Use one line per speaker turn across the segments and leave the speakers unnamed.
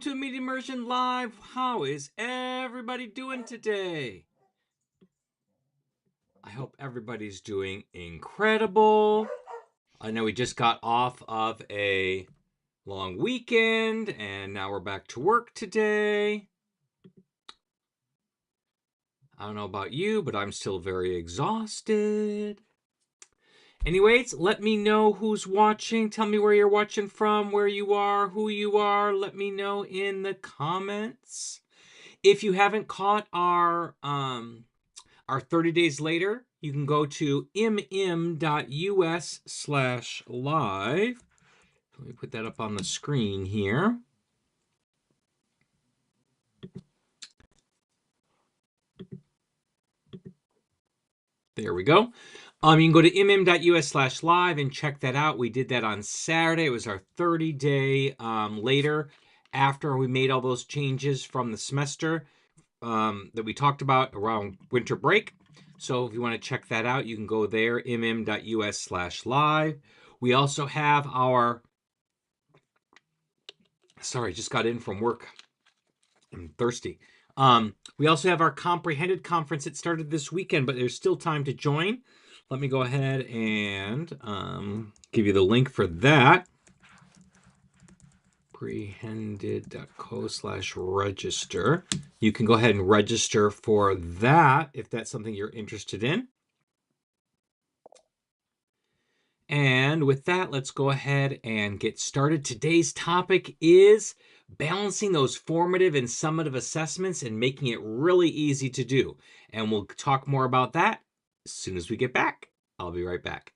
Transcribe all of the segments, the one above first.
to Immediate Immersion Live. How is everybody doing today? I hope everybody's doing incredible. I know we just got off of a long weekend and now we're back to work today. I don't know about you, but I'm still very exhausted. Anyways, let me know who's watching. Tell me where you're watching from, where you are, who you are. Let me know in the comments. If you haven't caught our 30 days later, you can go to mm.us/live. Let me put that up on the screen here. There we go. You can go to mm.us/live and check that out. We did that on Saturday. It was our 30-day later after we made all those changes from the semester that we talked about around winter break. So if you want to check that out, you can go there, mm.us/live. We also have our... Sorry, just got in from work. I'm thirsty. We also have our Comprehended conference that started this weekend, but there's still time to join. Let me go ahead and give you the link for that. Comprehended.co/register. You can go ahead and register for that if that's something you're interested in. And with that, let's go ahead and get started. Today's topic is balancing those formative and summative assessments and making it really easy to do. And we'll talk more about that as soon as we get back. I'll be right back.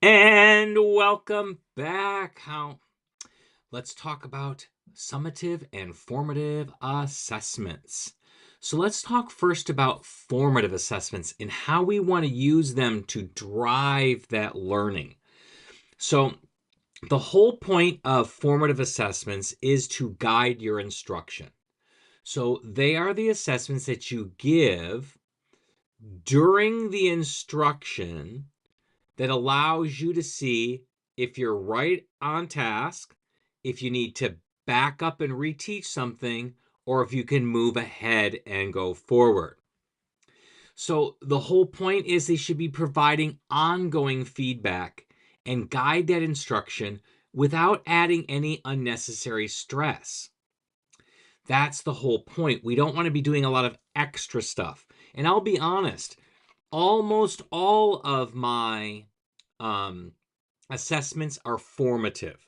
And welcome back. Let's talk about summative and formative assessments. So let's talk first about formative assessments and how we want to use them to drive that learning. So the whole point of formative assessments is to guide your instruction. So they are the assessments that you give during the instruction that allows you to see if you're right on task, if you need to back up and reteach something, or if you can move ahead and go forward. So the whole point is they should be providing ongoing feedback and guide that instruction without adding any unnecessary stress. That's the whole point. We don't want to be doing a lot of extra stuff. And I'll be honest, almost all of my assessments are formative.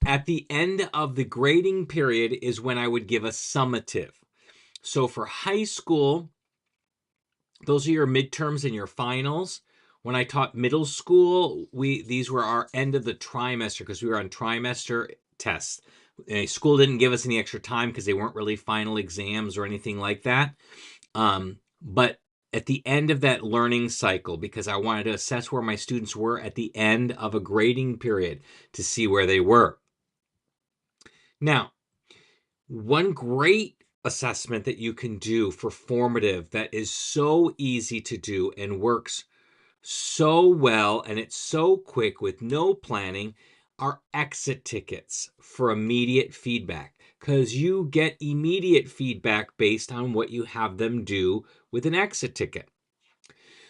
At the end of the grading period is when I would give a summative. So for high school, those are your midterms and your finals. When I taught middle school, these were our end of the trimester because we were on trimester tests. School didn't give us any extra time because they weren't really final exams or anything like that. But at the end of that learning cycle, because I wanted to assess where my students were at the end of a grading period to see where they were. Now, one great assessment that you can do for formative that is so easy to do and works so well and it's so quick with no planning are exit tickets for immediate feedback, because you get immediate feedback based on what you have them do with an exit ticket.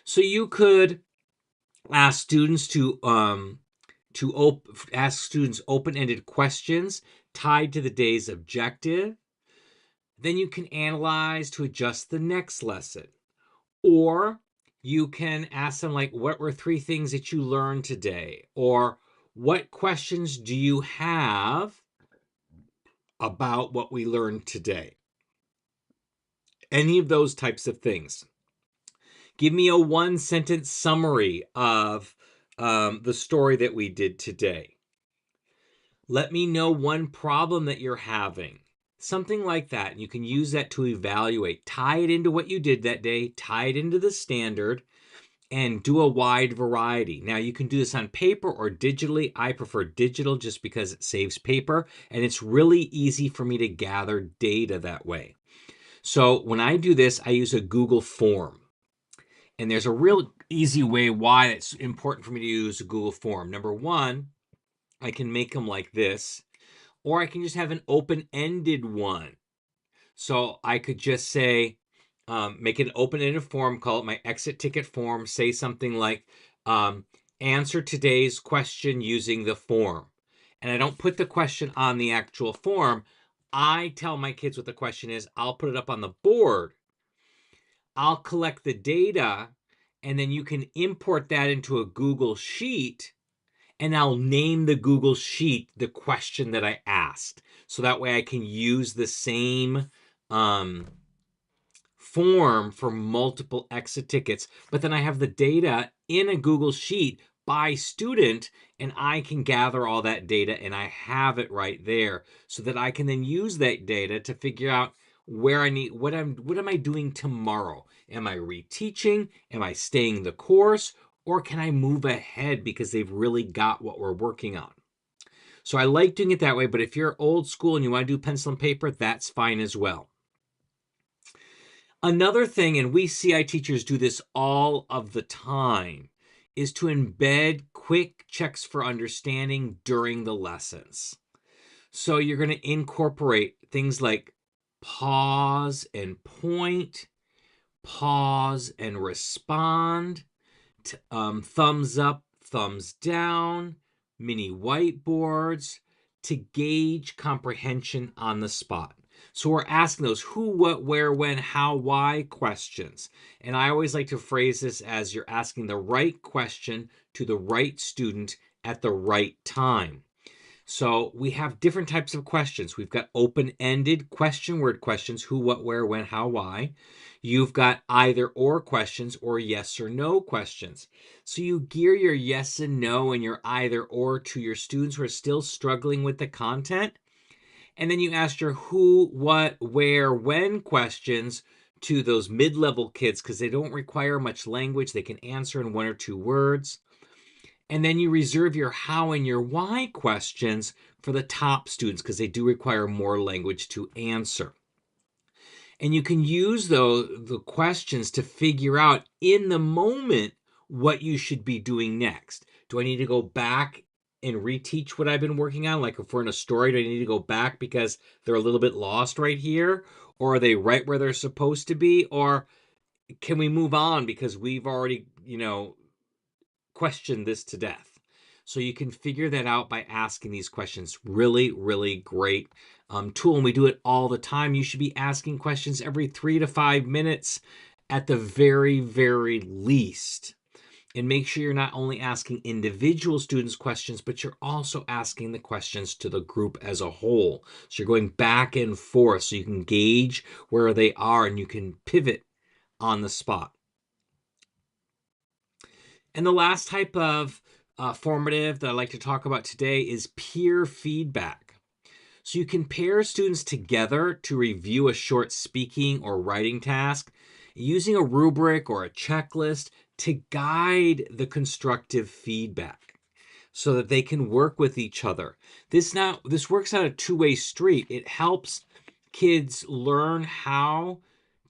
So you could ask students ask students open-ended questions tied to the day's objective. Then you can analyze to adjust the next lesson. Or you can ask them, like, what were 3 things that you learned today? Or what questions do you have about what we learned today? Any of those types of things. Give me a 1-sentence summary of the story that we did today. Let me know one problem that you're having. Something like that. You can use that to evaluate. Tie it into what you did that day. Tie it into the standard. and do a wide variety. Now, you can do this on paper or digitally. I prefer digital just because it saves paper, and it's really easy for me to gather data that way. So when I do this, I use a Google form. And there's a real easy way why it's important for me to use a Google form. Number one, I can make them like this, or I can just have an open-ended one. So I could just say, make an open-ended form, call it my exit ticket form, say something like, answer today's question using the form. And I don't put the question on the actual form. I tell my kids what the question is. I'll put it up on the board. I'll collect the data, and then you can import that into a Google Sheet, and I'll name the Google Sheet the question that I asked. So that way I can use the same form for multiple exit tickets, but then I have the data in a Google Sheet by student, and I can gather all that data and I have it right there so that I can then use that data to figure out where I need, what am I doing tomorrow? Am I reteaching? Am I staying the course? Or can I move ahead because they've really got what we're working on? So I like doing it that way, but if you're old school and you want to do pencil and paper, that's fine as well. Another thing, and we CI teachers do this all of the time, is to embed quick checks for understanding during the lessons. So you're going to incorporate things like pause and point, pause and respond, thumbs up, thumbs down, mini whiteboards to gauge comprehension on the spot. So we're asking those who, what, where, when, how, why questions. And I always like to phrase this as you're asking the right question to the right student at the right time. So we have different types of questions. We've got open-ended question word questions, who, what, where, when, how, why. You've got either or questions or yes or no questions. So you gear your yes and no and your either or to your students who are still struggling with the content. And then you ask your who, what, where, when questions to those mid-level kids because they don't require much language. They can answer in one or two words. And then you reserve your how and your why questions for the top students because they do require more language to answer. And you can use the questions to figure out in the moment what you should be doing next. Do I need to go back and reteach what I've been working on? Like if we're in a story, do I need to go back because they're a little bit lost right here? Or are they right where they're supposed to be? Or can we move on because we've already, questioned this to death? So you can figure that out by asking these questions. Really, really great tool. And we do it all the time. You should be asking questions every 3 to 5 minutes at the very, very least. And make sure you're not only asking individual students questions, but you're also asking the questions to the group as a whole. So you're going back and forth so you can gauge where they are and you can pivot on the spot. And the last type of formative that I like to talk about today is peer feedback. So you can pair students together to review a short speaking or writing task using a rubric or a checklist to guide the constructive feedback so that they can work with each other. This works on a two-way street. It helps kids learn how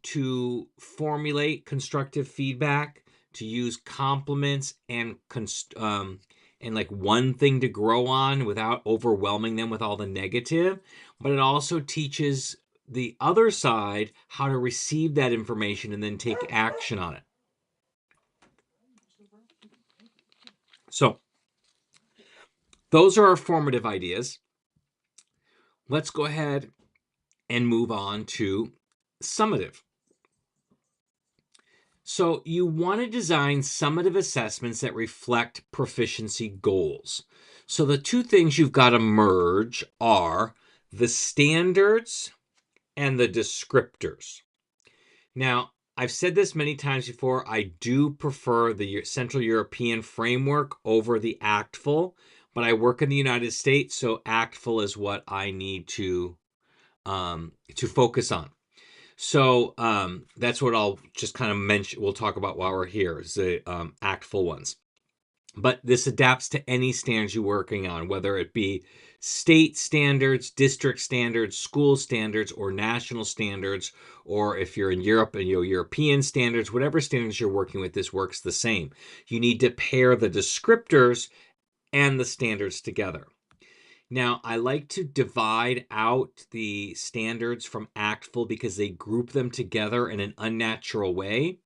to formulate constructive feedback, to use compliments and like one thing to grow on without overwhelming them with all the negative. But it also teaches the other side how to receive that information and then take action on it. So those are our formative ideas. Let's go ahead and move on to summative. So you want to design summative assessments that reflect proficiency goals. So the two things you've got to merge are the standards and the descriptors. Now, I've said this many times before, I do prefer the Central European framework over the ACTFL, but I work in the United States, so ACTFL is what I need to focus on. So that's what I'll just kind of mention. We'll talk about while we're here is the actful ones. But this adapts to any standards you're working on, whether it be state standards, district standards, school standards, or national standards, or if you're in Europe and European standards, whatever standards you're working with, this works the same. You need to pair the descriptors and the standards together. Now, I like to divide out the standards from actful because they group them together in an unnatural way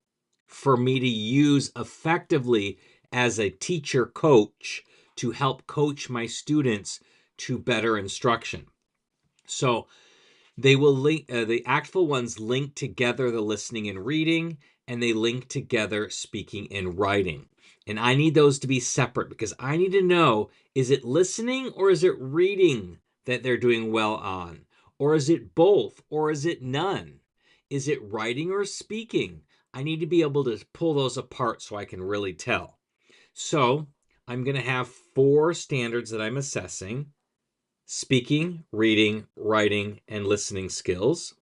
for me to use effectively as a teacher coach to help coach my students to better instruction. So they will link the actful ones link together the listening and reading, and they link together speaking and writing. And I need those to be separate because I need to know, is it listening or is it reading that they're doing well on? Or is it both? Or is it none? Is it writing or speaking? I need to be able to pull those apart so I can really tell. So I'm going to have 4 standards that I'm assessing: speaking, reading, writing, and listening skills.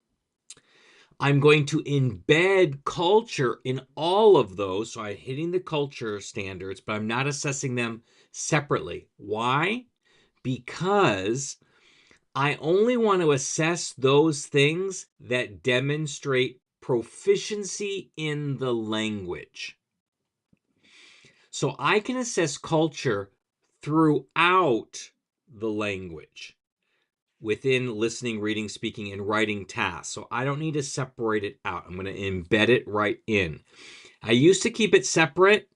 I'm going to embed culture in all of those. So I'm hitting the culture standards, but I'm not assessing them separately. Why? Because I only want to assess those things that demonstrate proficiency in the language. So I can assess culture throughout the language within listening, reading, speaking, and writing tasks. So I don't need to separate it out. I'm going to embed it right in. I used to keep it separate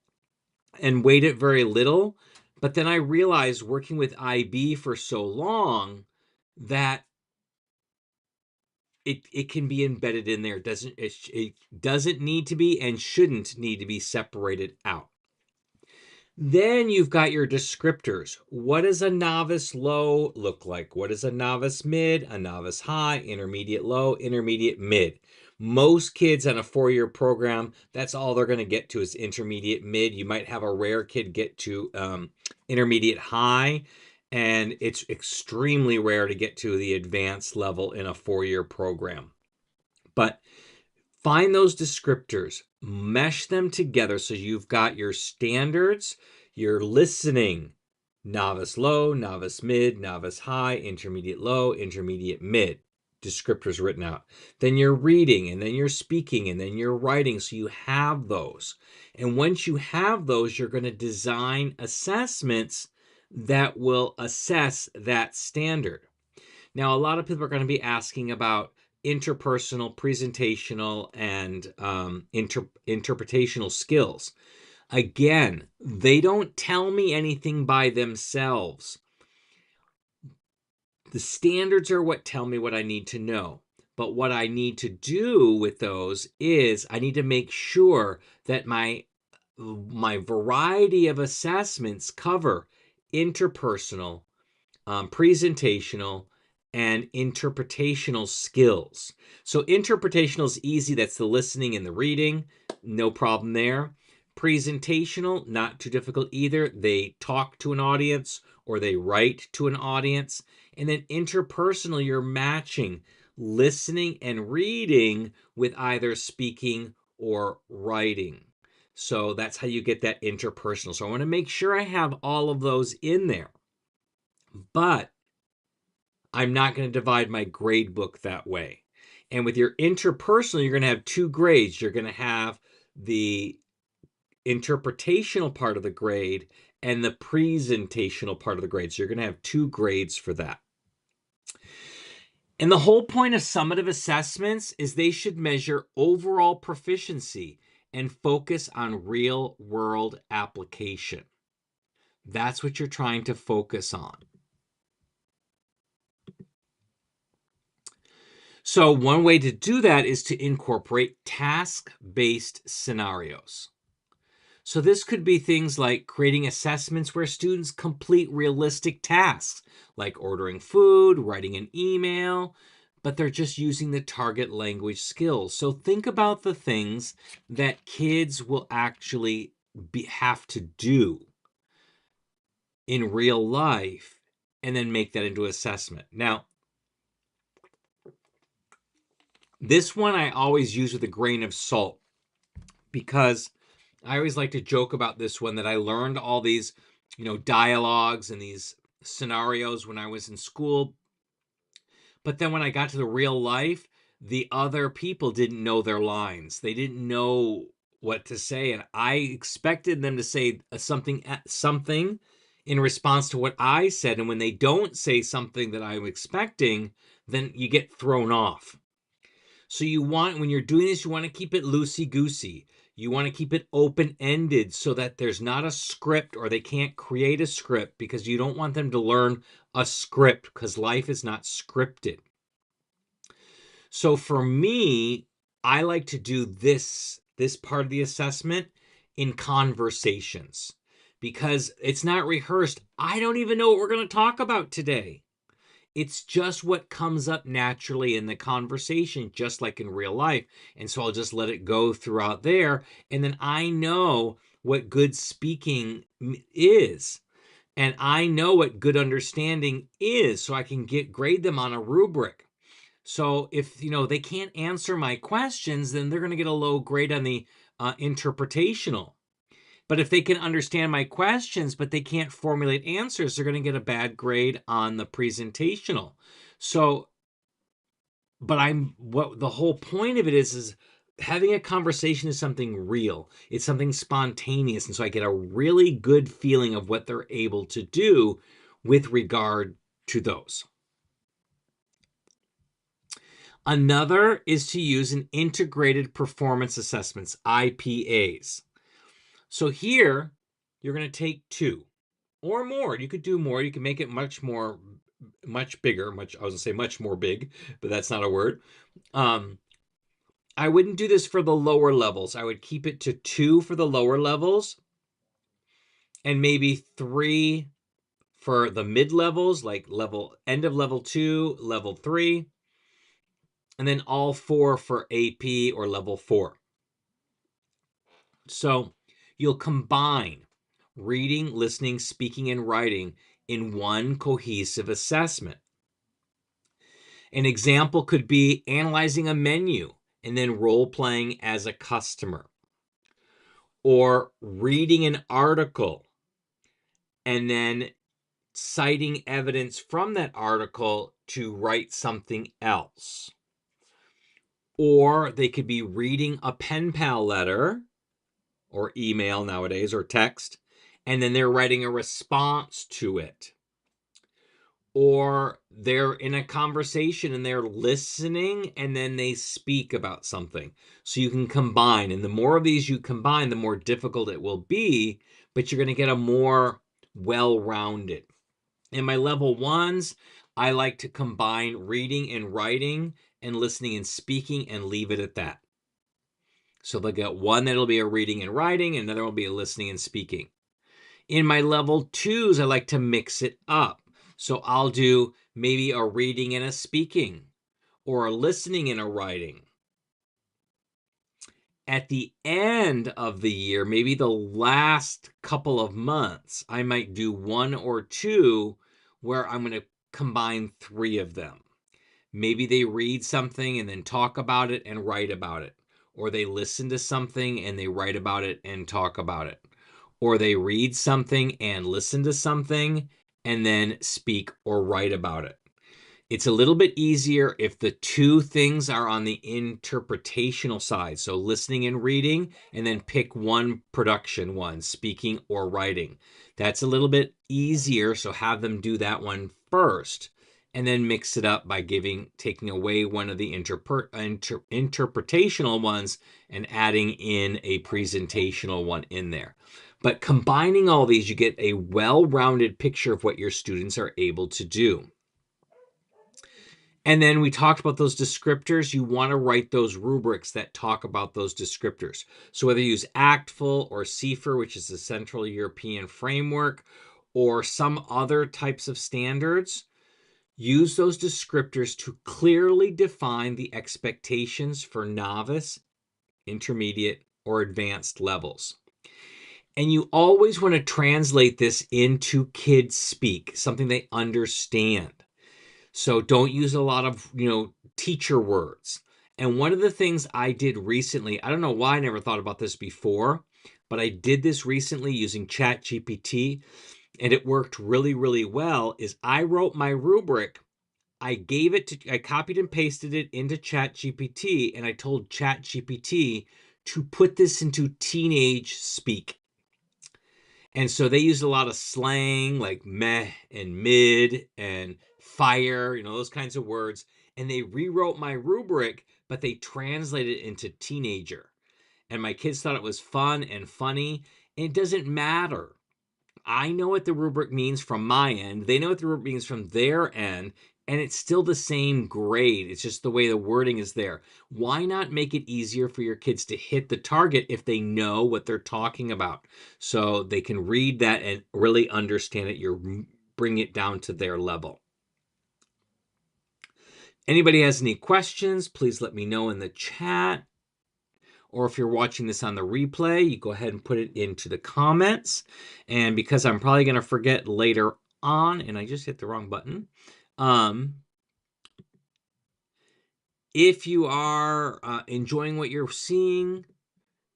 and weight it very little, but then I realized working with IB for so long that it can be embedded in there. It doesn't need to be and shouldn't need to be separated out. Then you've got your descriptors. What does a novice low look like? What is a novice mid, a novice high, intermediate low, intermediate mid? Most kids on a 4-year program, that's all they're going to get to is intermediate mid. You might have a rare kid get to intermediate high, and it's extremely rare to get to the advanced level in a 4-year program. But find those descriptors, mesh them together so you've got your standards, your listening, novice low, novice mid, novice high, intermediate low, intermediate mid, descriptors written out. Then you're reading, and then you're speaking, and then you're writing, so you have those. And once you have those, you're going to design assessments that will assess that standard. Now, a lot of people are going to be asking about interpersonal, presentational, and interpretational skills. Again, they don't tell me anything by themselves. The standards are what tell me what I need to know. But what I need to do with those is I need to make sure that my variety of assessments cover interpersonal, presentational, and interpretational skills. So interpretational is easy. That's the listening and the reading. No problem there. Presentational, not too difficult either. They talk to an audience or they write to an audience. And then interpersonal, you're matching listening and reading with either speaking or writing. So that's how you get that interpersonal. So I want to make sure I have all of those in there. But I'm not going to divide my grade book that way. And with your interpersonal, you're going to have 2 grades. You're going to have the interpretational part of the grade and the presentational part of the grade. So you're going to have 2 grades for that. And the whole point of summative assessments is they should measure overall proficiency and focus on real world application. That's what you're trying to focus on. So one way to do that is to incorporate task-based scenarios. So this could be things like creating assessments where students complete realistic tasks, like ordering food, writing an email, but they're just using the target language skills. So think about the things that kids will actually have to do in real life and then make that into assessment. Now, This one I always use with a grain of salt because I always like to joke about this one that I learned all these, dialogues and these scenarios when I was in school. But then when I got to the real life, the other people didn't know their lines. They didn't know what to say, and I expected them to say something in response to what I said. And when they don't say something that I'm expecting, then you get thrown off. So when you're doing this, you want to keep it loosey-goosey. You want to keep it open-ended so that there's not a script or they can't create a script, because you don't want them to learn a script because life is not scripted. So for me, I like to do this part of the assessment in conversations because it's not rehearsed. I don't even know what we're going to talk about today. It's just what comes up naturally in the conversation, just like in real life. And so I'll just let it go throughout there. And then I know what good speaking is. And I know what good understanding is, so I can grade them on a rubric. So if they can't answer my questions, then they're going to get a low grade on the interpretational. But if they can understand my questions, but they can't formulate answers, they're going to get a bad grade on the presentational. So, but what the whole point of it is having a conversation is something real. It's something spontaneous. And so I get a really good feeling of what they're able to do with regard to those. Another is to use an integrated performance assessments, IPAs. So here, you're going to take 2 or more. You could do more. You can make it much bigger. I was going to say much more big, but that's not a word. I wouldn't do this for the lower levels. I would keep it to 2 for the lower levels and maybe 3 for the mid levels, like end of level 2, level 3, and then all 4 for AP or level 4. So you'll combine reading, listening, speaking, and writing in one cohesive assessment. An example could be analyzing a menu and then role-playing as a customer, or reading an article and then citing evidence from that article to write something else. Or they could be reading a pen pal letter or email nowadays or text, and then they're writing a response to it. Or they're in a conversation and they're listening and then they speak about something. So you can combine, and the more of these you combine, the more difficult it will be, but you're going to get a more well-rounded. In my level 1s, I like to combine reading and writing and listening and speaking and leave it at that. So they'll get one that'll be a reading and writing, and another will be a listening and speaking. In my level 2s, I like to mix it up. So I'll do maybe a reading and a speaking, or a listening and a writing. At the end of the year, maybe the last couple of months, I might do 1 or 2 where I'm going to combine 3 of them. Maybe they read something and then talk about it and write about it. Or they listen to something and they write about it and talk about it. Or they read something and listen to something and then speak or write about it. It's a little bit easier if the 2 things are on the interpretational side. So listening and reading, and then pick one production one, speaking or writing. That's a little bit easier. So have them do that one first, and then mix it up by taking away one of the interpretational ones and adding in a presentational one in there. But combining all these, you get a well-rounded picture of what your students are able to do. And then we talked about those descriptors. You want to write those rubrics that talk about those descriptors. So whether you use ACTFL or CEFR, which is the Central European Framework, or some other types of standards, use those descriptors to clearly define the expectations for novice, intermediate, or advanced levels. And you always want to translate this into kids speak, something they understand. So don't use a lot of, teacher words. And one of the things I did recently, I don't know why I never thought about this before, but I did this recently using ChatGPT, and it worked really, really well, is I wrote my rubric. I copied and pasted it into ChatGPT, and I told ChatGPT to put this into teenage speak. And so they used a lot of slang like meh and mid and fire, those kinds of words. And they rewrote my rubric, but they translated it into teenager. And my kids thought it was fun and funny. And it doesn't matter. I know what the rubric means from my end. They know what the rubric means from their end. And it's still the same grade. It's just the way the wording is there. Why not make it easier for your kids to hit the target if they know what they're talking about? So they can read that and really understand it. You're bringing it down to their level. Anybody has any questions, please let me know in the chat. Or if you're watching this on the replay, you go ahead and put it into the comments. And because I'm probably going to forget later on, and I just hit the wrong button, if you are enjoying what you're seeing,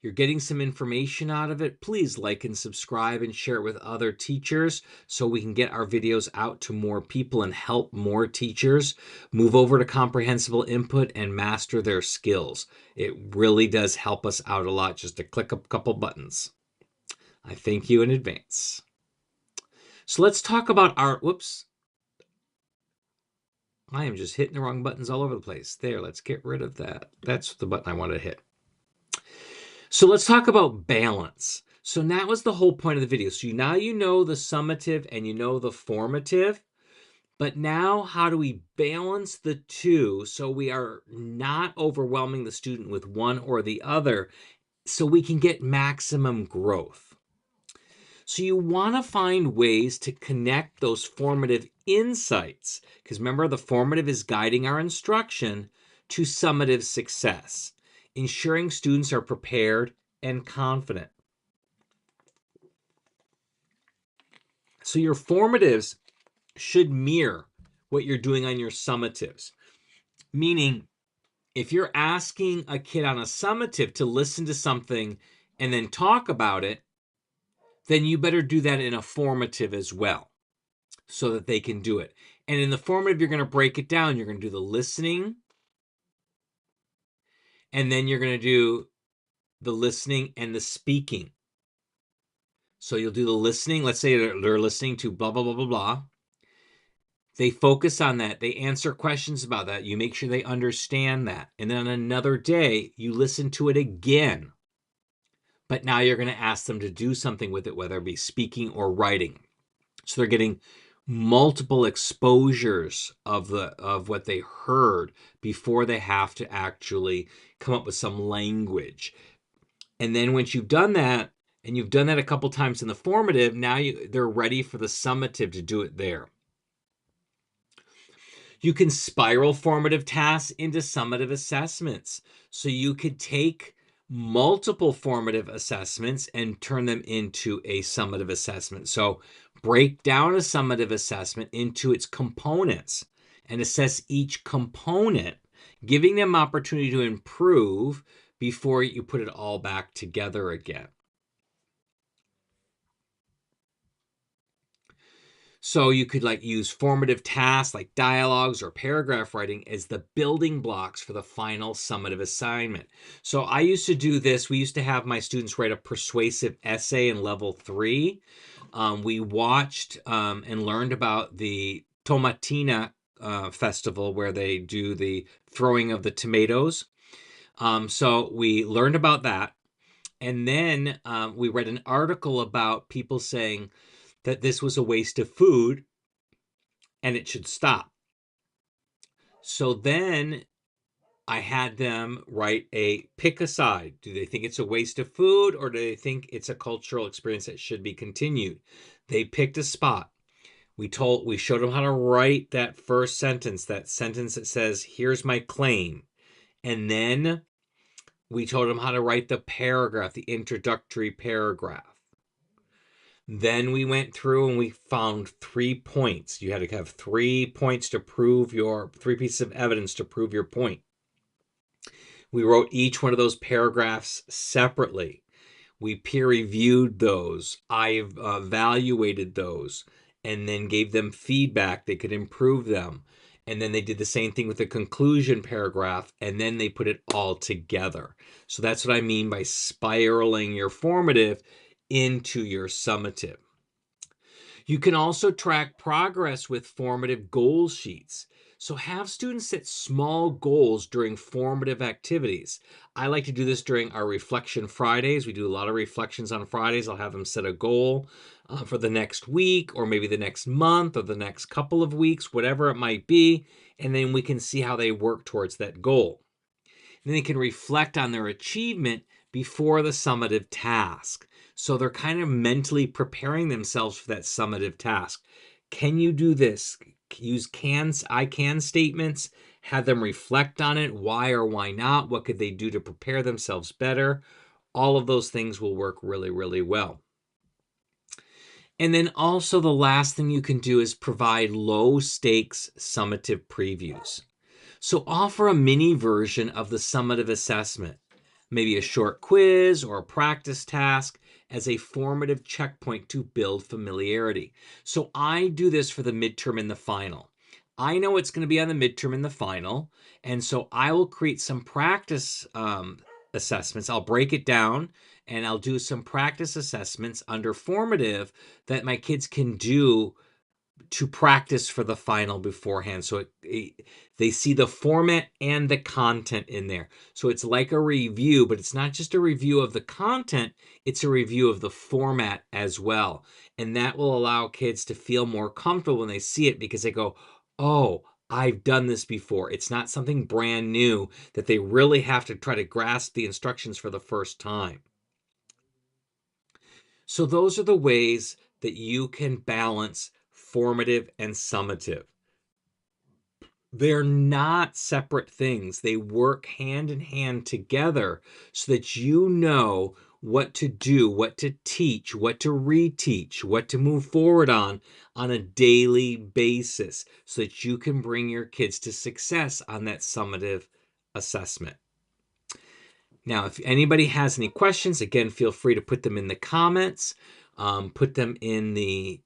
you're getting some information out of it, please like and subscribe and share it with other teachers so we can get our videos out to more people and help more teachers move over to comprehensible input and master their skills. It really does help us out a lot just to click a couple buttons. I thank you in advance. So let's talk about our, whoops. I am just hitting the wrong buttons all over the place. There, let's get rid of that. That's the button I wanted to hit. So let's talk about balance. So that was the whole point of the video. So now you know the summative and you know the formative, but now how do we balance the two so we are not overwhelming the student with one or the other so we can get maximum growth? So you want to find ways to connect those formative insights, because remember, the formative is guiding our instruction to summative success, ensuring students are prepared and confident. So your formatives should mirror what you're doing on your summatives. Meaning, if you're asking a kid on a summative to listen to something and then talk about it, then you better do that in a formative as well so that they can do it. And in the formative, you're going to break it down. You're going to do the listening, and then you're going to do the listening and the speaking. So you'll do the listening. Let's say they're listening to blah, blah, blah, blah, blah. They focus on that. They answer questions about that. You make sure they understand that. And then on another day, you listen to it again. But now you're going to ask them to do something with it, whether it be speaking or writing. So they're getting multiple exposures of what they heard before they have to actually come up with some language. And then once you've done that, and you've done that a couple times in the formative, now they're ready for the summative to do it there. You can spiral formative tasks into summative assessments. So you could take multiple formative assessments and turn them into a summative assessment. So break down a summative assessment into its components and assess each component, giving them opportunity to improve before you put it all back together again. So you could use formative tasks like dialogues or paragraph writing as the building blocks for the final summative assignment. So I used to do this. We used to have my students write a persuasive essay in level 3. We watched and learned about the Tomatina festival where they do the throwing of the tomatoes. So we learned about that. And then we read an article about people saying that this was a waste of food and it should stop. So then I had them write a pick a side. Do they think it's a waste of food, or do they think it's a cultural experience that should be continued? They picked a spot. We showed them how to write that first sentence, that sentence that says, here's my claim. And then we told them how to write the paragraph, the introductory paragraph. Then we went through and we found 3 points. You had to have 3 points to prove 3 pieces of evidence to prove your point. We wrote each one of those paragraphs separately. We peer reviewed those. I evaluated those and then gave them feedback. They could improve them. And then they did the same thing with the conclusion paragraph, and then they put it all together. So that's what I mean by spiraling your formative into your summative. You can also track progress with formative goal sheets. So have students set small goals during formative activities. I like to do this during our reflection Fridays. We do a lot of reflections on Fridays. I'll have them set a goal for the next week or maybe the next month or the next couple of weeks, whatever it might be. And then we can see how they work towards that goal. Then they can reflect on their achievement before the summative task. So they're kind of mentally preparing themselves for that summative task. Can you do this? Use I can statements, have them reflect on it. Why or why not? What could they do to prepare themselves better? All of those things will work really, really well. And then also the last thing you can do is provide low stakes summative previews. So offer a mini version of the summative assessment, maybe a short quiz or a practice task as a formative checkpoint to build familiarity. So I do this for the midterm and the final. I know it's going to be on the midterm and the final, and so I will create some practice assessments. I'll break it down and I'll do some practice assessments under formative that my kids can do to practice for the final beforehand. So they see the format and the content in there. So it's like a review, but it's not just a review of the content, it's a review of the format as well. And that will allow kids to feel more comfortable when they see it because they go, oh, I've done this before. It's not something brand new that they really have to try to grasp the instructions for the first time. So those are the ways that you can balance formative and summative. They're not separate things. They work hand in hand together so that you know what to do, what to teach, what to reteach, what to move forward on a daily basis so that you can bring your kids to success on that summative assessment. Now, if anybody has any questions, again, feel free to put them in the comments, put them in the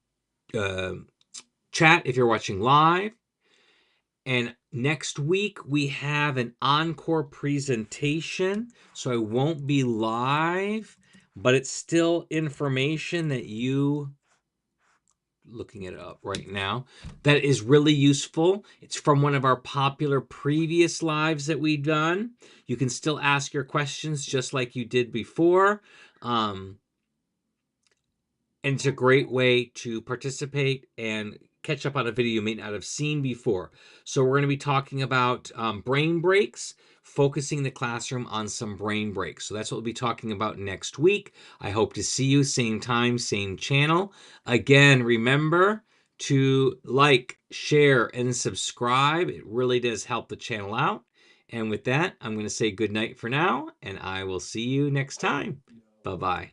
chat if you're watching live. And next week we have an encore presentation, so I won't be live, but it's still information that you, looking it up right now, that is really useful. It's from one of our popular previous lives that we've done. You can still ask your questions just like you did before. And it's a great way to participate and catch up on a video you may not have seen before. So we're going to be talking about brain breaks, focusing the classroom on some brain breaks. So that's what we'll be talking about next week. I hope to see you same time, same channel. Again, remember to like, share, and subscribe. It really does help the channel out. And with that, I'm going to say good night for now, and I will see you next time. Bye-bye.